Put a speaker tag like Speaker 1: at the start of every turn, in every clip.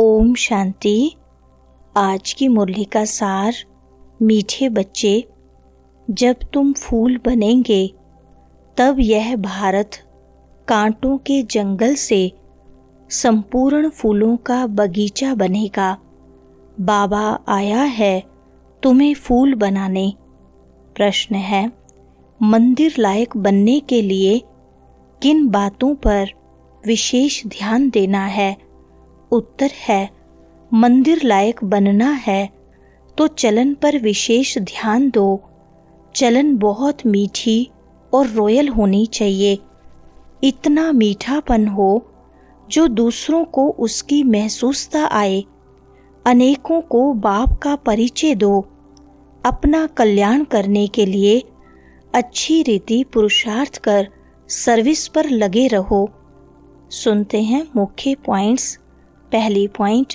Speaker 1: ओम शांति। आज की मुरली का सार। मीठे बच्चे, जब तुम फूल बनेंगे तब यह भारत कांटों के जंगल से संपूर्ण फूलों का बगीचा बनेगा। बाबा आया है तुम्हें फूल बनाने। प्रश्न है, मंदिर लायक बनने के लिए किन बातों पर विशेष ध्यान देना है? उत्तर है, मंदिर लायक बनना है तो चलन पर विशेष ध्यान दो। चलन बहुत मीठी और रॉयल होनी चाहिए। इतना मीठापन हो जो दूसरों को उसकी महसूसता आए। अनेकों को बाप का परिचय दो। अपना कल्याण करने के लिए अच्छी रीति पुरुषार्थ कर सर्विस पर लगे रहो। सुनते हैं मुख्य पॉइंट्स। पहली पॉइंट,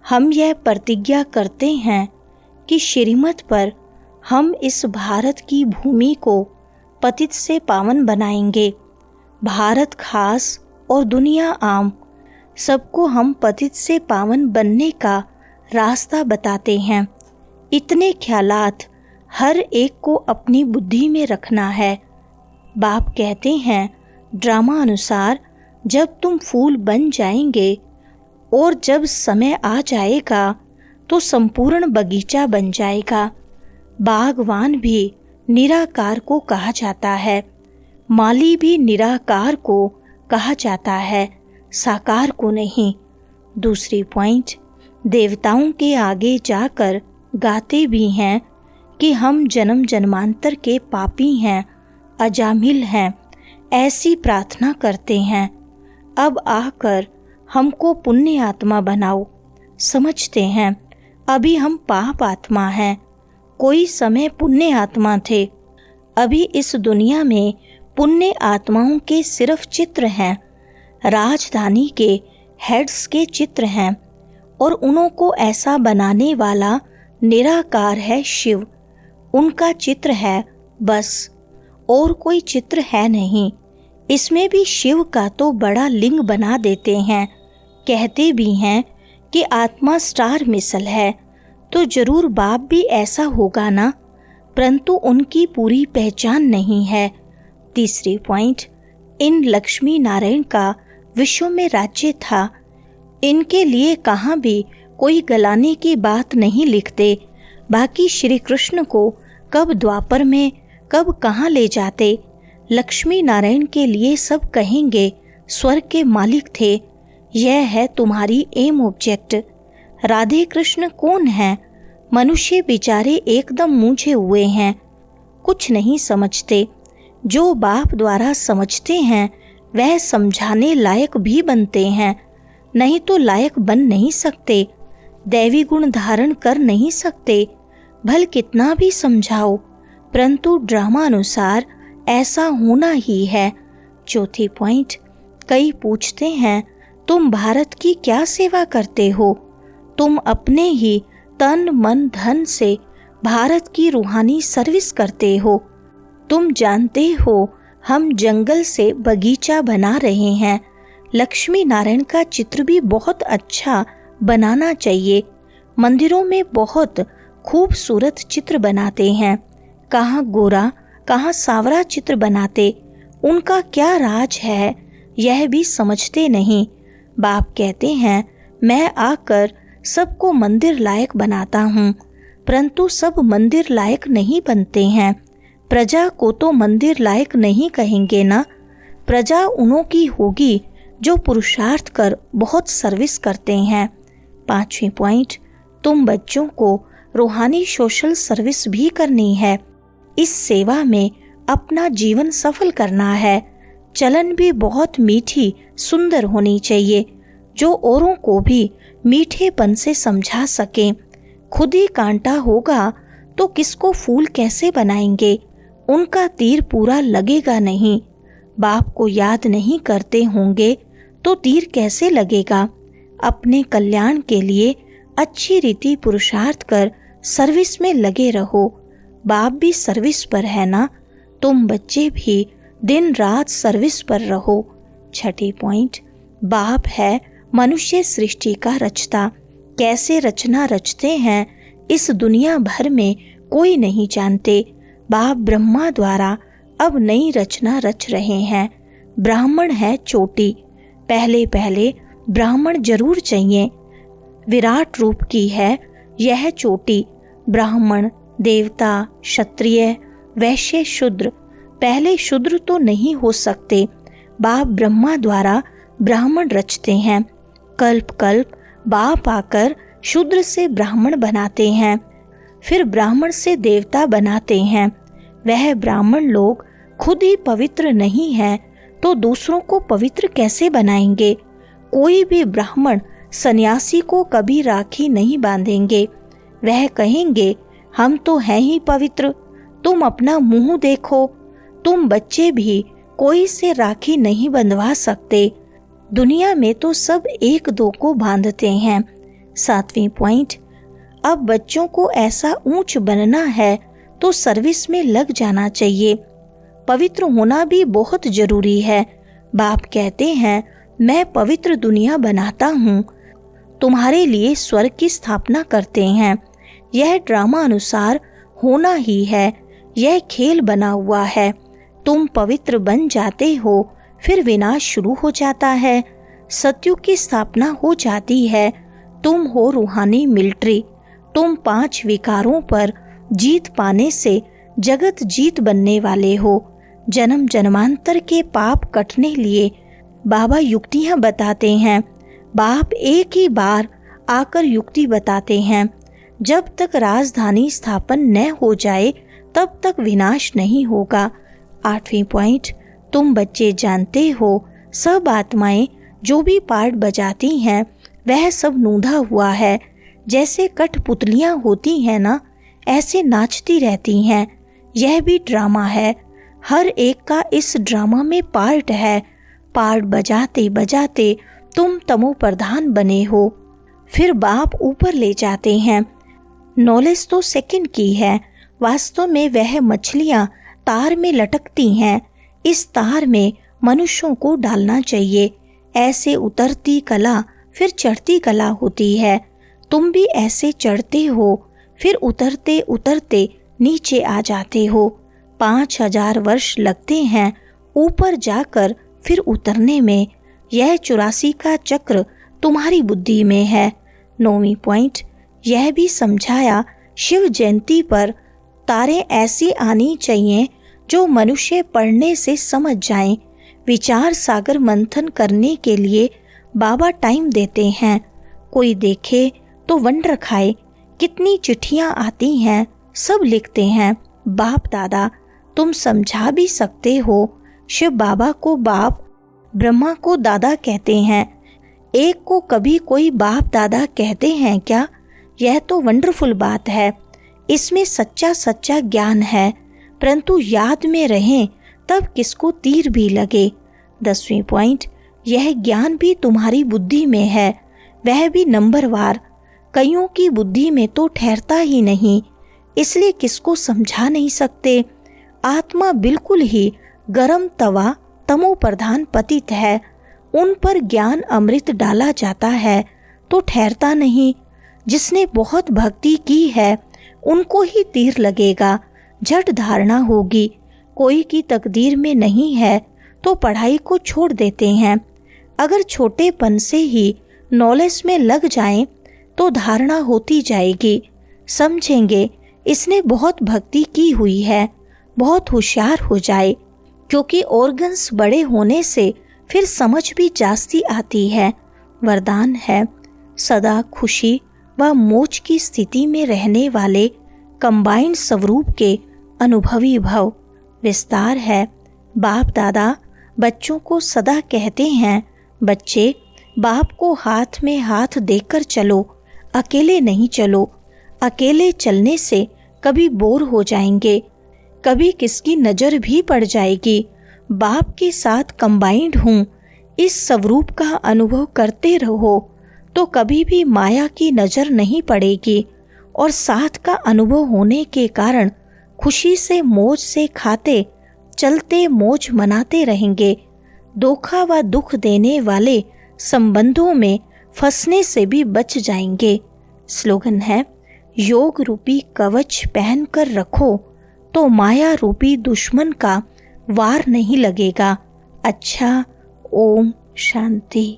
Speaker 1: हम यह प्रतिज्ञा करते हैं कि श्रीमत पर हम इस भारत की भूमि को पतित से पावन बनाएंगे। भारत खास और दुनिया आम, सबको हम पतित से पावन बनने का रास्ता बताते हैं। इतने ख्यालात हर एक को अपनी बुद्धि में रखना है। बाप कहते हैं, ड्रामा अनुसार जब तुम फूल बन जाएंगे और जब समय आ जाएगा तो संपूर्ण बगीचा बन जाएगा। बागवान भी निराकार को कहा जाता है, माली भी निराकार को कहा जाता है, साकार को नहीं। दूसरी पॉइंट, देवताओं के आगे जाकर गाते भी हैं कि हम जन्म जन्मांतर के पापी हैं, अजामिल हैं, ऐसी प्रार्थना करते हैं। अब आकर हमको पुण्य आत्मा बनाओ। समझते हैं अभी हम पाप आत्मा हैं, कोई समय पुण्य आत्मा थे। अभी इस दुनिया में पुण्य आत्माओं के सिर्फ चित्र हैं, राजधानी के हेड्स के चित्र हैं, और उन्हों को ऐसा बनाने वाला निराकार है शिव। उनका चित्र है बस, और कोई चित्र है नहीं। इसमें भी शिव का तो बड़ा लिंग बना देते हैं। कहते भी हैं कि आत्मा स्टार मिसल है, तो जरूर बाप भी ऐसा होगा ना, परंतु उनकी पूरी पहचान नहीं है। तीसरी पॉइंट, इन लक्ष्मी नारायण का विश्व में राज्य था। इनके लिए कहाँ भी कोई गलाने की बात नहीं लिखते। बाकी श्री कृष्ण को कब द्वापर में कब कहाँ ले जाते। लक्ष्मी नारायण के लिए सब कहेंगे स्वर्ग के मालिक थे। यह है तुम्हारी एम ऑब्जेक्ट। राधे कृष्ण कौन है? मनुष्य बेचारे एकदम मूंझे हुए हैं, कुछ नहीं समझते। जो बाप द्वारा समझते हैं वह समझाने लायक भी बनते हैं, नहीं तो लायक बन नहीं सकते। दैवी गुण धारण कर नहीं सकते, भल कितना भी समझाओ, परंतु ड्रामा अनुसार ऐसा होना ही है। चौथी पॉइंट, कई पूछते हैं तुम भारत की क्या सेवा करते हो? तुम अपने ही तन मन धन से भारत की रूहानी सर्विस करते हो। तुम जानते हो हम जंगल से बगीचा बना रहे हैं। लक्ष्मी नारायण का चित्र भी बहुत अच्छा बनाना चाहिए। मंदिरों में बहुत खूबसूरत चित्र बनाते हैं, कहाँ गोरा कहाँ सावरा चित्र बनाते। उनका क्या राज है यह भी समझते नहीं। बाप कहते हैं, मैं आकर सबको मंदिर लायक बनाता हूँ, परंतु सब मंदिर लायक नहीं बनते हैं। प्रजा को तो मंदिर लायक नहीं कहेंगे ना। प्रजा उन्हों की होगी जो पुरुषार्थ कर बहुत सर्विस करते हैं। पांचवी पॉइंट, तुम बच्चों को रूहानी सोशल सर्विस भी करनी है। इस सेवा में अपना जीवन सफल करना है। चलन भी बहुत मीठी सुंदर होनी चाहिए, जो औरों को भी मीठेपन से समझा सके। खुद ही कांटा होगा तो किसको फूल कैसे बनाएंगे? उनका तीर पूरा लगेगा नहीं। बाप को याद नहीं करते होंगे तो तीर कैसे लगेगा? अपने कल्याण के लिए अच्छी रीति पुरुषार्थ कर सर्विस में लगे रहो। बाप भी सर्विस पर है ना, तुम बच्चे भी दिन रात सर्विस पर रहो। छठी पॉइंट, बाप है मनुष्य सृष्टि का रचता। कैसे रचना रचते हैं इस दुनिया भर में कोई नहीं जानते। बाप ब्रह्मा द्वारा अब नई रचना रच रहे हैं। ब्राह्मण है चोटी, पहले पहले ब्राह्मण जरूर चाहिए। विराट रूप की है यह चोटी। ब्राह्मण, देवता, क्षत्रिय, वैश्य, शूद्र। पहले शूद्र तो नहीं हो सकते। बाप ब्रह्मा द्वारा ब्राह्मण रचते हैं। कल्प कल्प बाप आकर शूद्र से ब्राह्मण बनाते हैं, फिर ब्राह्मण से देवता बनाते हैं। वह ब्राह्मण लोग खुद ही पवित्र नहीं है तो दूसरों को पवित्र कैसे बनाएंगे। कोई भी ब्राह्मण सन्यासी को कभी राखी नहीं बांधेंगे। वह कहेंगे हम तो हैं ही पवित्र, तुम अपना मुंह देखो। तुम बच्चे भी कोई से राखी नहीं बंधवा सकते। दुनिया में तो सब एक दो को बांधते हैं। 7वां पॉइंट, अब बच्चों को ऐसा ऊंच बनना है तो सर्विस में लग जाना चाहिए। पवित्र होना भी बहुत जरूरी है। बाप कहते हैं मैं पवित्र दुनिया बनाता हूँ, तुम्हारे लिए स्वर्ग की स्थापना करते हैं। यह ड्रामा अनुसार होना ही है। यह खेल बना हुआ है। तुम पवित्र बन जाते हो, फिर विनाश शुरू हो जाता है। सत्युग की स्थापना हो जाती है। तुम हो रूहानी मिलिट्री। तुम 5 विकारों पर जीत पाने से जगत जीत बनने वाले हो। जन्म जन्मांतर के पाप कटने लिए बाबा युक्तियां बताते हैं। बाप एक ही बार आकर युक्ति बताते हैं। जब तक राजधानी स्थापन न हो जाए तब तक विनाश नहीं होगा। 8वां पॉइंट, तुम बच्चे जानते हो सब आत्माएं जो भी पार्ट बजाती हैं वह सब नूंधा हुआ है। जैसे कठपुतलियां होती हैं ना, ऐसे नाचती रहती हैं। यह भी ड्रामा है। हर एक का इस ड्रामा में पार्ट है। पार्ट बजाते बजाते तुम तमो प्रधान बने हो। फिर बाप ऊपर ले जाते हैं। नॉलेज तो सेकंड की है। वास्तव में वह मछलियां तार में लटकती हैं। इस तार में मनुष्यों को डालना चाहिए। ऐसे उतरती कला फिर चढ़ती कला होती है। तुम भी ऐसे चढ़ते हो फिर उतरते उतरते नीचे आ जाते हो। 5000 वर्ष लगते हैं ऊपर जाकर फिर उतरने में। यह 84 का चक्र तुम्हारी बुद्धि में है। 9वां पॉइंट, यह भी समझाया शिव जयंती पर तारें ऐसी आनी चाहिए जो मनुष्य पढ़ने से समझ जाएं। विचार सागर मंथन करने के लिए बाबा टाइम देते हैं। कोई देखे तो वंडर खाए। कितनी चिट्ठियां आती हैं, सब लिखते हैं। बाप दादा, तुम समझा भी सकते हो। शिव बाबा को बाप, ब्रह्मा को दादा कहते हैं। एक को कभी कोई बाप दादा कहते हैं क्या? यह तो वंडरफुल बात है। इसमें सच्चा सच्चा ज्ञान है, परंतु याद में रहें तब किसको तीर भी लगे। 10वां पॉइंट, यह ज्ञान भी तुम्हारी बुद्धि में है, वह भी नंबरवार। कईयों की बुद्धि में तो ठहरता ही नहीं, इसलिए किसको समझा नहीं सकते। आत्मा बिल्कुल ही गरम तवा तमो प्रधान पतित है। उन पर ज्ञान अमृत डाला जाता है तो ठहरता नहीं। जिसने बहुत भक्ति की है उनको ही तीर लगेगा, झट धारणा होगी। कोई की तकदीर में नहीं है तो पढ़ाई को छोड़ देते हैं। अगर छोटेपन से ही नॉलेज में लग जाएं तो धारणा होती जाएगी। समझेंगे इसने बहुत भक्ति की हुई है, बहुत होशियार हो जाए। क्योंकि ऑर्गन्स बड़े होने से फिर समझ भी जास्ती आती है। वरदान है सदा खुशी व मोक्ष की स्थिति में रहने वाले कंबाइंड स्वरूप के अनुभवी भव। विस्तार है बाप दादा बच्चों को सदा कहते हैं, बच्चे बाप को हाथ में हाथ देकर चलो, अकेले नहीं चलो। अकेले चलने से कभी बोर हो जाएंगे, कभी किसकी नज़र भी पड़ जाएगी। बाप के साथ कंबाइंड हूँ, इस स्वरूप का अनुभव करते रहो तो कभी भी माया की नज़र नहीं पड़ेगी। और साथ का अनुभव होने के कारण खुशी से मौज से खाते चलते मौज मनाते रहेंगे। धोखा व दुख देने वाले संबंधों में फंसने से भी बच जाएंगे। स्लोगन है, योग रूपी कवच पहन कर रखो तो माया रूपी दुश्मन का वार नहीं लगेगा। अच्छा, ओम शांति।